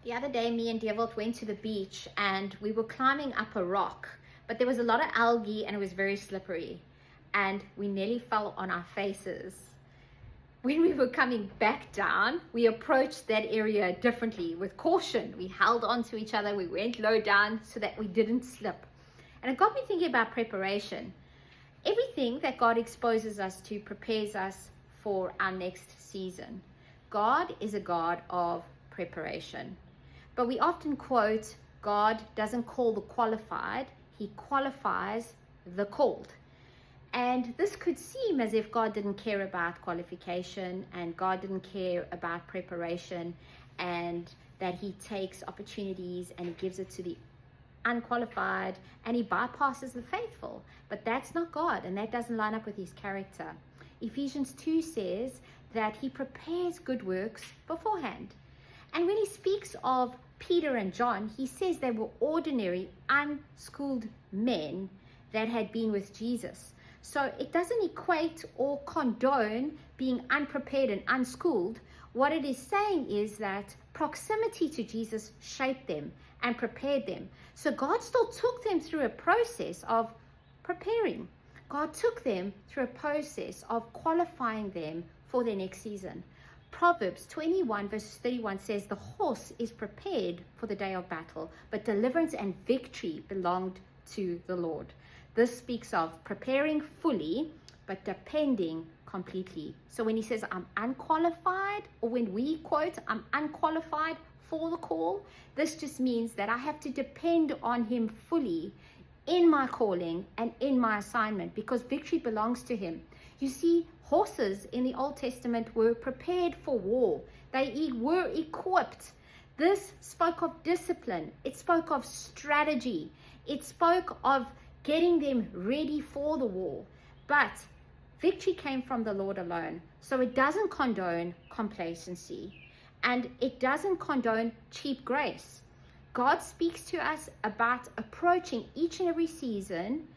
The other day, me and Devolt went to the beach and we were climbing up a rock, but there was a lot of algae and it was very slippery and we nearly fell on our faces. When we were coming back down, we approached that area differently with caution. We held on to each other, we went low down so that we didn't slip. And it got me thinking about preparation. Everything that God exposes us to prepares us for our next season. God is a God of preparation. But we often quote, God doesn't call the qualified, he qualifies the called. And this could seem as if God didn't care about qualification and God didn't care about preparation, and that he takes opportunities and he gives it to the unqualified and he bypasses the faithful. But that's not God, and that doesn't line up with his character. Ephesians 2 says that he prepares good works beforehand. And when he speaks of Peter and John, he says they were ordinary, unschooled men that had been with Jesus. So it doesn't equate or condone being unprepared and unschooled. What it is saying is that proximity to Jesus shaped them and prepared them. So God still took them through a process of preparing. God took them through a process of qualifying them for their next season. Proverbs 21 verses 31 says, the horse is prepared for the day of battle, but deliverance and victory belonged to the Lord. This speaks of preparing fully, but depending completely. So when he says, I'm unqualified, or when we quote, I'm unqualified for the call, this just means that I have to depend on him fully in my calling and in my assignment, because victory belongs to him. You see, horses in the Old Testament were prepared for war. They were equipped. This spoke of discipline. It spoke of strategy. It spoke of getting them ready for the war. But victory came from the Lord alone. So it doesn't condone complacency, and it doesn't condone cheap grace. God speaks to us about approaching each and every season,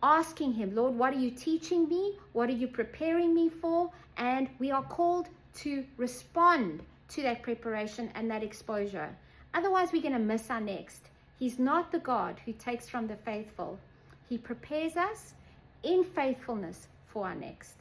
asking him, Lord, what are you teaching me? What are you preparing me for? And we are called to respond to that preparation and that exposure. Otherwise, we're going to miss our next. He's not the God who takes from the faithful. He prepares us in faithfulness for our next.